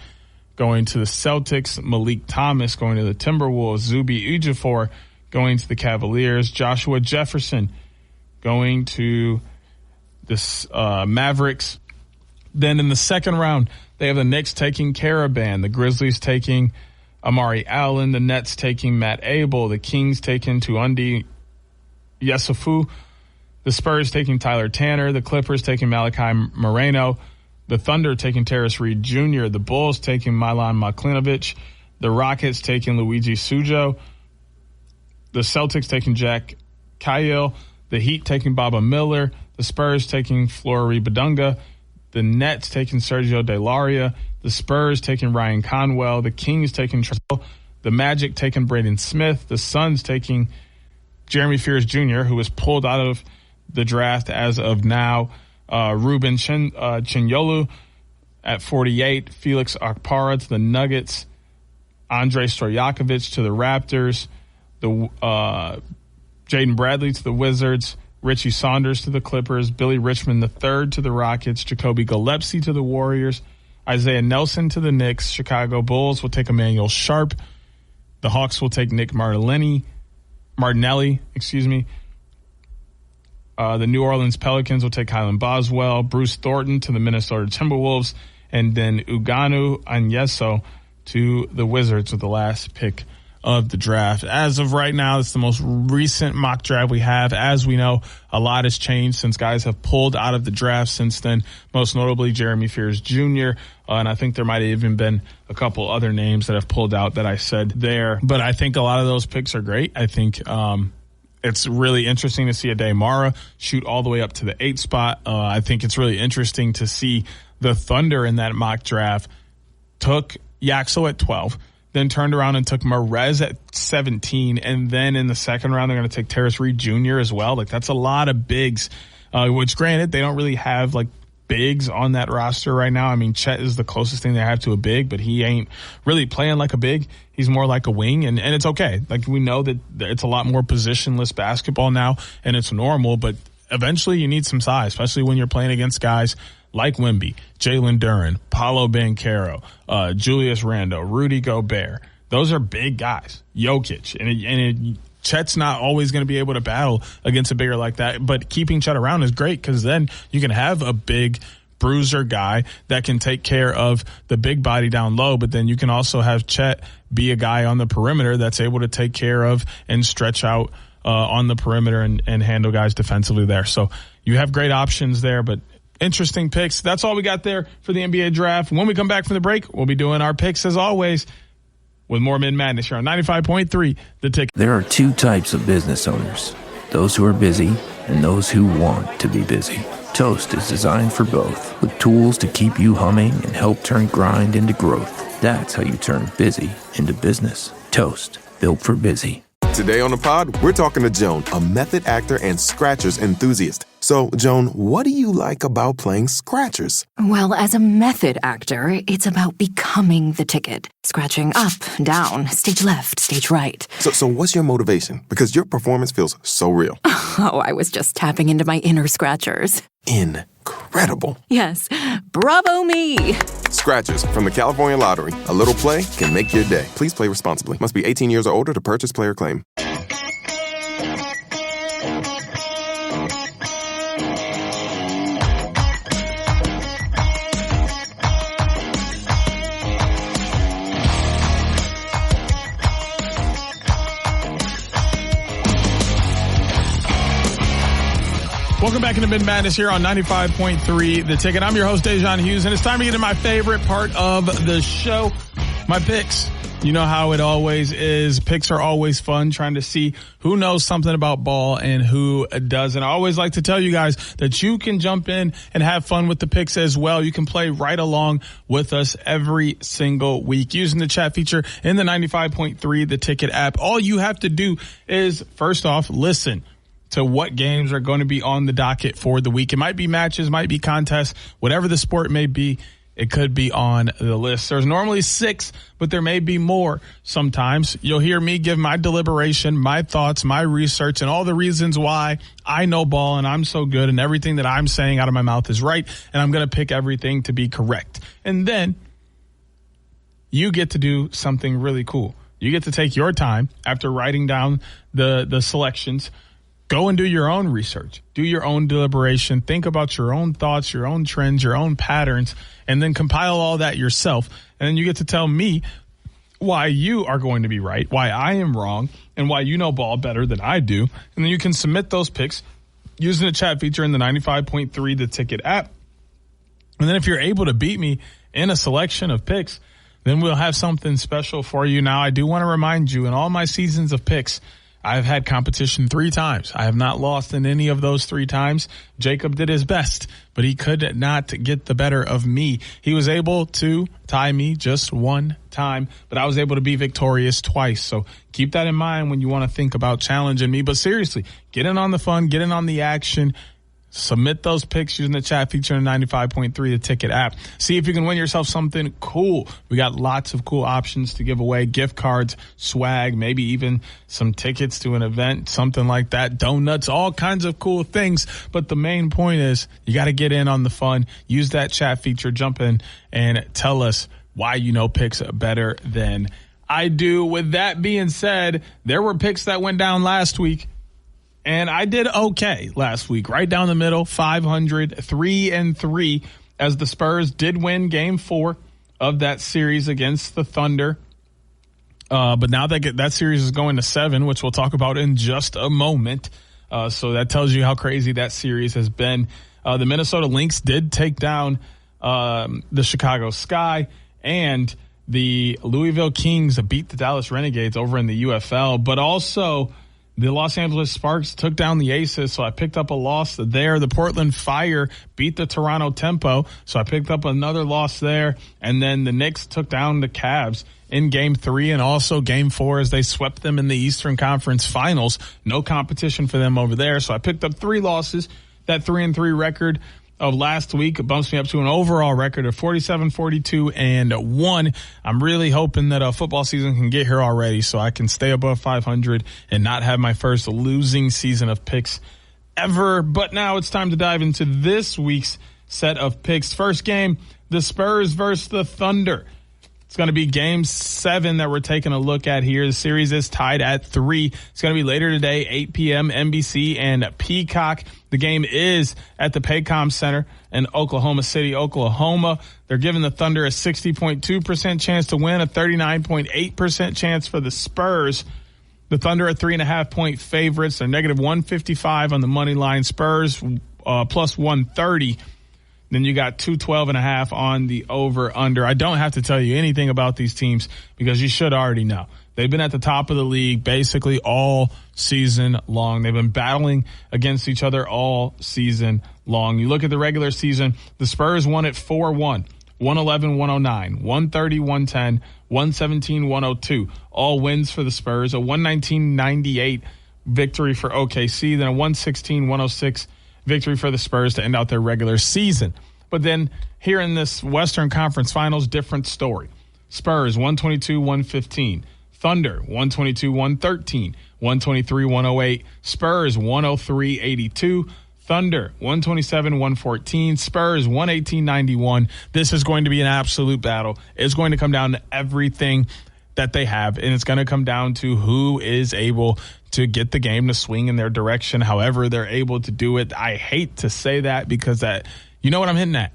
going to the Celtics. Malik Thomas going to the Timberwolves. Zubi Ejiofor going to the Cavaliers. Joshua Jefferson going to the Mavericks. Then in the second round, they have the Knicks taking Caravan. The Grizzlies taking Amari Allen. The Nets taking Matt Abel. The Kings taking Tuundi Yesufu. The Spurs taking Tyler Tanner. The Clippers taking Malachi Moreno. The Thunder taking Terrace Reed Jr. The Bulls taking Milan Maklinovic. The Rockets taking Luigi Sujo. The Celtics taking Jack Kyle. The Heat taking Baba Miller. The Spurs taking Flory Badunga. The Nets taking Sergio Delaria. The Spurs taking Ryan Conwell. The Kings taking Trell. The Magic taking Braden Smith. The Suns taking Jeremy Fears Jr., who was pulled out of the draft as of now. Ruben Chinyolu at 48. Felix Okpara to the Nuggets. Andrei Stojakovic to the Raptors. The Jaden Bradley to the Wizards. Richie Saunders to the Clippers. Billy Richmond III to the Rockets. Jacoby Gillespie to the Warriors. Isaiah Nelson to the Knicks. Chicago Bulls will take Emmanuel Sharp. The Hawks will take Nick Martinelli. The New Orleans Pelicans will take Kylan Boswell. Bruce Thornton to the Minnesota Timberwolves. And then Uganu Anyeso to the Wizards with the last pick of the draft. As of right now, it's the most recent mock draft we have. As we know, a lot has changed since guys have pulled out of the draft since then, most notably Jeremy Fears Jr., and I think there might have even been a couple other names that have pulled out that I said there. But I think a lot of those picks are great. I think it's really interesting to see Ade Mara shoot all the way up to the 8th spot. I think it's really interesting to see the Thunder in that mock draft took Yaxel at 12, then turned around and took Marez at 17, and then in the second round, they're going to take Terrace Reed Jr. as well. Like, that's a lot of bigs, which granted, they don't really have, like, bigs on that roster right now. I mean, Chet is the closest thing they have to a big, but he ain't really playing like a big. He's more like a wing, and it's okay. Like, we know that it's a lot more positionless basketball now, and it's normal, but eventually you need some size, especially when you're playing against guys like Wemby, Jalen Duren, Paolo Banchero, Julius Randle, Rudy Gobert. Those are big guys. Jokic. And Chet's not always going to be able to battle against a bigger like that, but keeping Chet around is great because then you can have a big bruiser guy that can take care of the big body down low, but then you can also have Chet be a guy on the perimeter that's able to take care of and stretch out on the perimeter and handle guys defensively there. So you have great options there, but interesting picks. That's all we got there for the NBA draft. When we come back from the break, we'll be doing our picks as always with more Mitten Madness here on 95.3 The Ticket.
There are two types of business owners, those who are busy and those who want to be busy. Toast is designed for both, with tools to keep you humming and help turn grind into growth. That's how you turn busy into business. Toast, built for busy.
Today on the pod, we're talking to Joan, a method actor and scratchers enthusiast. So, Joan, what do you like about playing scratchers?
Well, as a method actor, it's about becoming the ticket. Scratching up, down, stage left, stage right.
So what's your motivation? Because your performance feels so real.
Oh, I was just tapping into my inner scratchers.
Incredible.
Yes. Bravo me.
Scratchers from the California Lottery. A little play can make your day. Please play responsibly. Must be 18 years or older to purchase, play, or claim.
Welcome back into Mitten Madness here on 95.3 The Ticket. I'm your host, Da'Jzon Hughes, and it's time to get into my favorite part of the show, my picks. You know how it always is. Picks are always fun, trying to see who knows something about ball and who doesn't. I always like to tell you guys that you can jump in and have fun with the picks as well. You can play right along with us every single week using the chat feature in the 95.3 The Ticket app. All you have to do is, first off, listen to what games are going to be on the docket for the week. It might be matches, might be contests, whatever the sport may be, it could be on the list. There's normally 6, but there may be more sometimes. You'll hear me give my deliberation, my thoughts, my research, and all the reasons why I know ball and I'm so good and everything that I'm saying out of my mouth is right, and I'm going to pick everything to be correct. And then you get to do something really cool. You get to take your time after writing down the selections. Go and do your own research, do your own deliberation, think about your own thoughts, your own trends, your own patterns, and then compile all that yourself. And then you get to tell me why you are going to be right, why I am wrong, and why you know ball better than I do. And then you can submit those picks using the chat feature in the 95.3 The Ticket app. And then if you're able to beat me in a selection of picks, then we'll have something special for you. Now, I do want to remind you, in all my seasons of picks, I've had competition 3 times. I have not lost in any of those 3 times. Jacob did his best, but he could not get the better of me. He was able to tie me just 1 time, but I was able to be victorious twice. So keep that in mind when you want to think about challenging me. But seriously, get in on the fun, get in on the action. Submit those picks using the chat feature in the 95.3 The Ticket app. See if you can win yourself something cool. We got lots of cool options to give away. Gift cards, swag, maybe even some tickets to an event, something like that. Donuts, all kinds of cool things. But the main point is you got to get in on the fun. Use that chat feature. Jump in and tell us why you know picks better than I do. With that being said, there were picks that went down last week. And I did okay last week, right down the middle, 500, 3-3, as the Spurs did win Game 4 of that series against the Thunder. But now that series is going to 7, which we'll talk about in just a moment. So that tells you how crazy that series has been. The Minnesota Lynx did take down the Chicago Sky, and the Louisville Kings beat the Dallas Renegades over in the UFL. But also the Los Angeles Sparks took down the Aces, so I picked up a loss there. The Portland Fire beat the Toronto Tempo, so I picked up another loss there. And then the Knicks took down the Cavs in Game 3 and also Game 4 as they swept them in the Eastern Conference Finals. No competition for them over there, so I picked up 3 losses. That 3-3 record of last week bumps me up to an overall record of 47-42-1. I'm really hoping that football season can get here already so I can stay above 500 and not have my first losing season of picks ever. But now it's time to dive into this week's set of picks. First game, the Spurs versus the Thunder. It's going to be Game 7 that we're taking a look at here. The series is tied at 3. It's going to be later today, 8 p.m., NBC and Peacock. The game is at the Paycom Center in Oklahoma City, Oklahoma. They're giving the Thunder a 60.2% chance to win, a 39.8% chance for the Spurs. The Thunder are 3.5-point favorites. They're negative 155 on the money line. Spurs plus 130. Then you got 212.5 on the over-under. I don't have to tell you anything about these teams because you should already know. They've been at the top of the league basically all season long. They've been battling against each other all season long. You look at the regular season, the Spurs won at 4-1, 111-109, 130-110, 117-102. All wins for the Spurs, a 119-98 victory for OKC, then a 116-106 victory for the Spurs to end out their regular season. But then here in this Western Conference Finals, different story. Spurs 122-115, Thunder 122-113, 123-108, Spurs 103-82, Thunder 127-114, Spurs 118-91. This is going to be an absolute battle. It's going to come down to everything that they have, and it's going to come down to who is able to get the game to swing in their direction, however they're able to do it. I hate to say that because you know what I'm hitting at.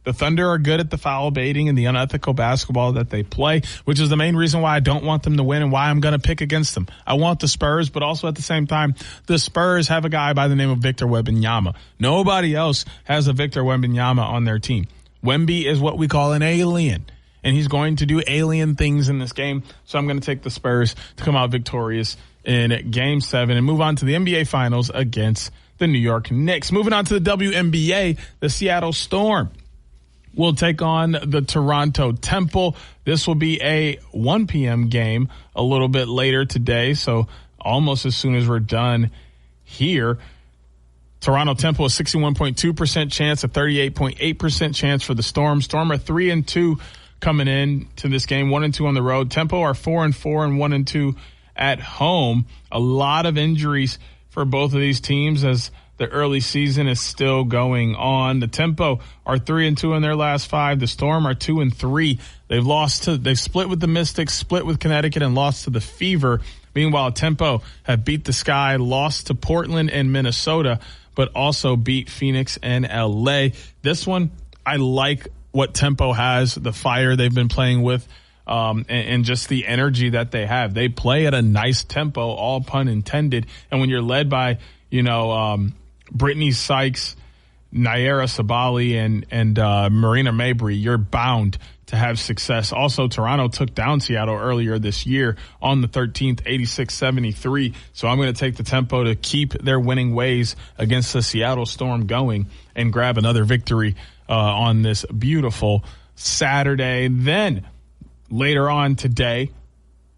The Thunder are good at the foul baiting and the unethical basketball that they play, which is the main reason why I don't want them to win and why I'm going to pick against them. I want the Spurs, but also at the same time, the Spurs have a guy by the name of Victor Wembanyama. Nobody else has a Victor Wembanyama on their team. Wemby is what we call an alien, and he's going to do alien things in this game. So I'm going to take the Spurs to come out victorious in Game 7 and move on to the NBA Finals against the New York Knicks. Moving on to the WNBA, the Seattle Storm will take on the Toronto Temple. This will be a 1 p.m. game a little bit later today, so almost as soon as we're done here. Toronto Temple, a 61.2% chance, a 38.8% chance for the Storm. Storm are 3-2 coming in to this game, 1-2 on the road. Tempo are 4-4 and 1-2 at home. A lot of injuries for both of these teams as the early season is still going on. The Tempo are 3-2 in their last 5. The Storm are 2-3. They've split with the Mystics, split with Connecticut, and lost to the Fever. Meanwhile, Tempo have beat the Sky, lost to Portland and Minnesota, but also beat Phoenix and LA. This one, I like what Tempo has, the fire they've been playing with, and just the energy that they have. They play at a nice tempo, all pun intended. And when you're led by, Brittany Sykes, Naira Sabali, and Marina Mabry, you're bound to have success. Also, Toronto took down Seattle earlier this year on the 13th, 86-73. So I'm going to take the Tempo to keep their winning ways against the Seattle Storm going and grab another victory on this beautiful Saturday. Then later on today,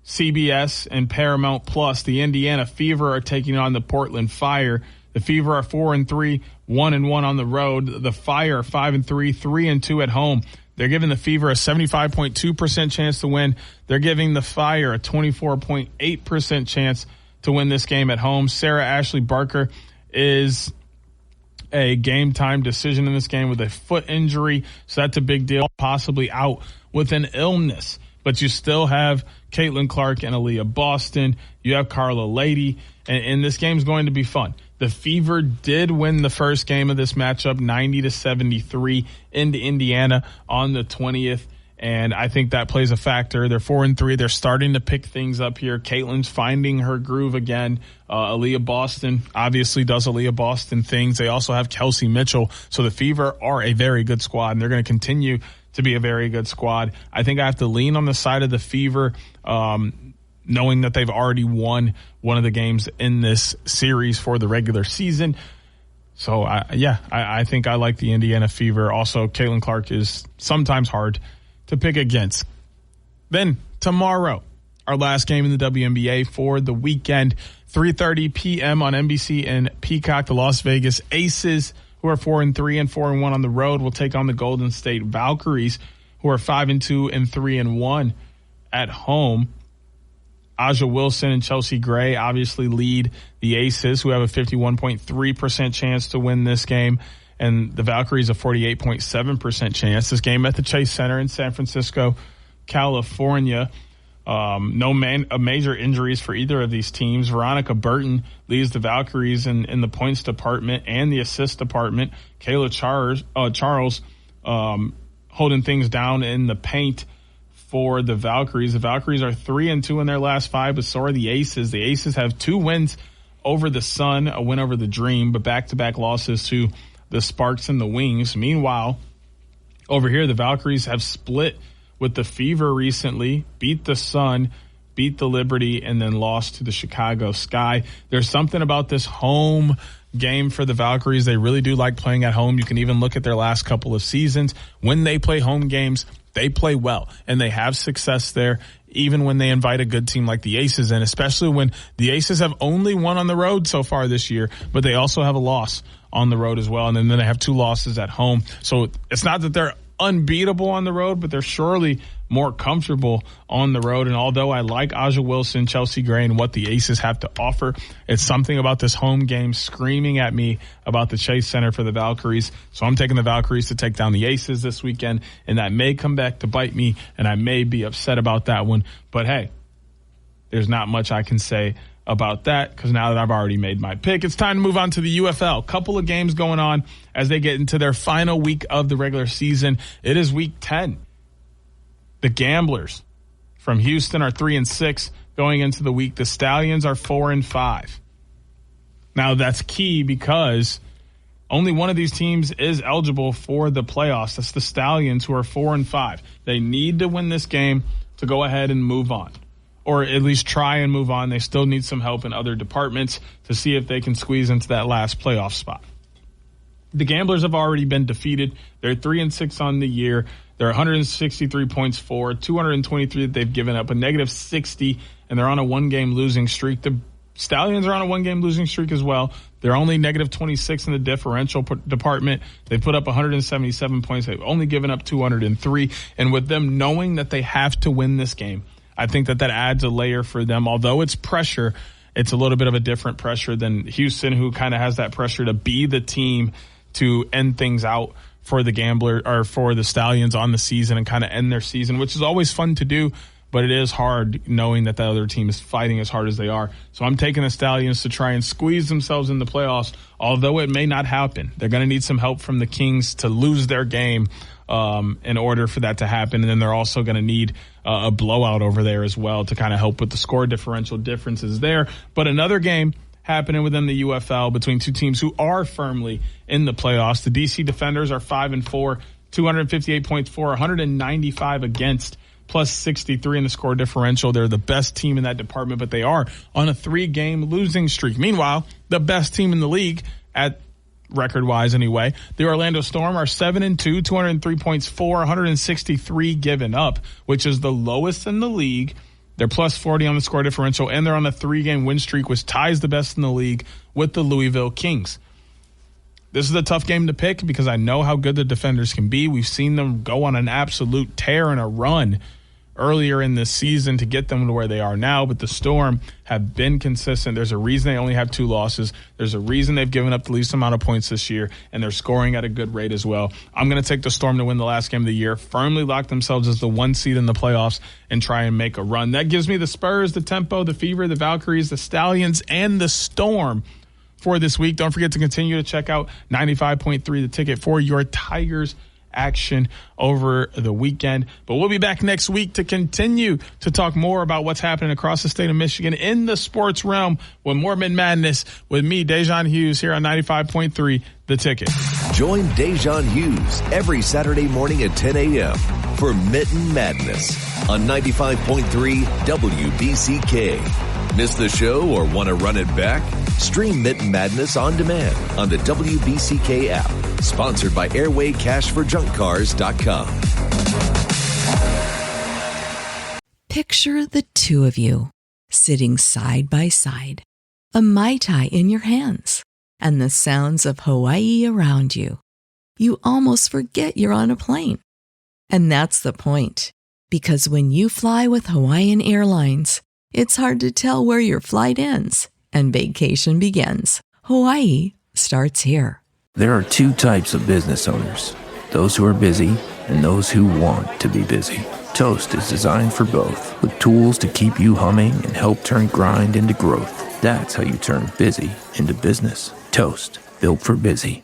CBS and Paramount Plus, the Indiana Fever are taking on the Portland Fire. The Fever are 4-3, 1-1 on the road. The Fire are 5-3, 3-2 at home. They're giving the Fever a 75.2% chance to win. They're giving the Fire a 24.8% chance to win this game at home. Sarah Ashley Barker is a game-time decision in this game with a foot injury, so that's a big deal, possibly out with an illness. But you still have Caitlin Clark and Aaliyah Boston. You have Carla Lady, and this game's going to be fun. The Fever did win the first game of this matchup 90-73 into Indiana on the 20th, And I think that plays a factor. They're 4-3. They're starting to pick things up here. Caitlin's finding her groove again. Aaliyah Boston obviously does Aaliyah Boston things. They also have Kelsey Mitchell. So the Fever are a very good squad, and they're going to continue to be a very good squad. I think I have to lean on the side of the Fever, knowing that they've already won one of the games in this series for the regular season. So, I think I like the Indiana Fever. Also, Caitlin Clark is sometimes hard to pick against. Then, tomorrow, our last game in the WNBA for the weekend, 3:30 p.m. on NBC and Peacock. The Las Vegas Aces, who are 4-3 and 4-1 on the road, will take on the Golden State Valkyries, who are 5-2 and 3-1 at home. Aja Wilson and Chelsea Gray obviously lead the Aces, who have a 51.3% chance to win this game, and the Valkyries a 48.7% chance. This game at the Chase Center in San Francisco, California. No major injuries for either of these teams. Veronica Burton leads the Valkyries in the points department and the assist department. Kayla Charles holding things down in the paint for the Valkyries. The Valkyries are 3-2 in their last 5, but so are the Aces. The Aces have 2 wins over the Sun, a win over the Dream, but back-to-back losses to the Sparks and the Wings. Meanwhile, over here, the Valkyries have split with the Fever recently, beat the Sun, beat the Liberty, and then lost to the Chicago Sky. There's something about this home game for the Valkyries. They really do like playing at home. You can even look at their last couple of seasons. When they play home games, they play well, and they have success there, even when they invite a good team like the Aces in, especially when the Aces have only won on the road so far this year, but they also have a loss on the road as well, and then they have 2 losses at home. So it's not that they're unbeatable on the road, but they're surely more comfortable on the road. And although I like Aja Wilson, Chelsea Gray, and what the Aces have to offer, it's something about this home game screaming at me about the Chase Center for the Valkyries. So I'm taking the Valkyries to take down the Aces this weekend, and that may come back to bite me, and I may be upset about that one. But hey, there's not much I can say about that because now that I've already made my pick, it's time to move on to the UFL. Couple of games going on as they get into their final week of the regular season. It is week 10. The Gamblers from Houston are 3-6 going into the week. The Stallions are 4-5. Now that's key because only one of these teams is eligible for the playoffs. That's the Stallions, who are 4-5. They need to win this game to go ahead and move on, or at least try and move on. They still need some help in other departments to see if they can squeeze into that last playoff spot. The Gamblers have already been defeated. They're 3-6 on the year. They're 163 points for, 223 that they've given up, a -60, and they're on a 1-game losing streak. The Stallions are on a 1-game losing streak as well. They're only -26 in the differential department. They put up 177 points. They've only given up 203. And with them knowing that they have to win this game, I think that adds a layer for them. Although it's pressure, it's a little bit of a different pressure than Houston, who kind of has that pressure to be the team to end things out for the Gambler or for the Stallions on the season and kind of end their season, which is always fun to do, but it is hard knowing that the other team is fighting as hard as they are. So I'm taking the Stallions to try and squeeze themselves in the playoffs, although it may not happen. They're going to need some help from the Kings to lose their game in order for that to happen. And then they're also going to need a blowout over there as well to kind of help with the score differential differences there. But another game happening within the UFL between two teams who are firmly in the playoffs. The DC Defenders are 5-4, 258 points for, 195 against, plus 63 in the score differential. They're the best team in that department, but they are on a 3-game losing streak. Meanwhile, the best team in the league, at record-wise anyway, the Orlando Storm are 7-2, 203 points for, 163 given up, which is the lowest in the league. They're plus 40 on the score differential, and they're on a 3-game win streak, which ties the best in the league with the Louisville Kings. This is a tough game to pick because I know how good the Defenders can be. We've seen them go on an absolute tear and a run earlier in this season to get them to where they are now, but the Storm have been consistent. There's a reason they only have 2 losses. There's a reason they've given up the least amount of points this year, and they're scoring at a good rate as well. I'm going to take the Storm to win the last game of the year, firmly lock themselves as the 1 seed in the playoffs, and try and make a run. That gives me the Spurs, the Tempo, the Fever, the Valkyries, the Stallions, and the Storm for this week. Don't forget to continue to check out 95.3 The Ticket for your Tigers action over the weekend. But we'll be back next week to continue to talk more about what's happening across the state of Michigan in the sports realm with more Mitten Madness with me, Da'Jzon Hughes, here on 95.3 The Ticket.
Join Da'Jzon Hughes every Saturday morning at 10 a.m. for Mitten Madness on 95.3 WBCK. Miss the show or want to run it back? Stream Mitten Madness on demand on the WBCK app. Sponsored by AirwayCashForJunkCars.com.
Picture the two of you sitting side by side, a Mai Tai in your hands, and the sounds of Hawaii around you. You almost forget you're on a plane. And that's the point, because when you fly with Hawaiian Airlines, it's hard to tell where your flight ends and vacation begins. Hawaii starts here.
There are two types of business owners, those who are busy and those who want to be busy. Toast is designed for both, with tools to keep you humming and help turn grind into growth. That's how you turn busy into business. Toast, built for busy.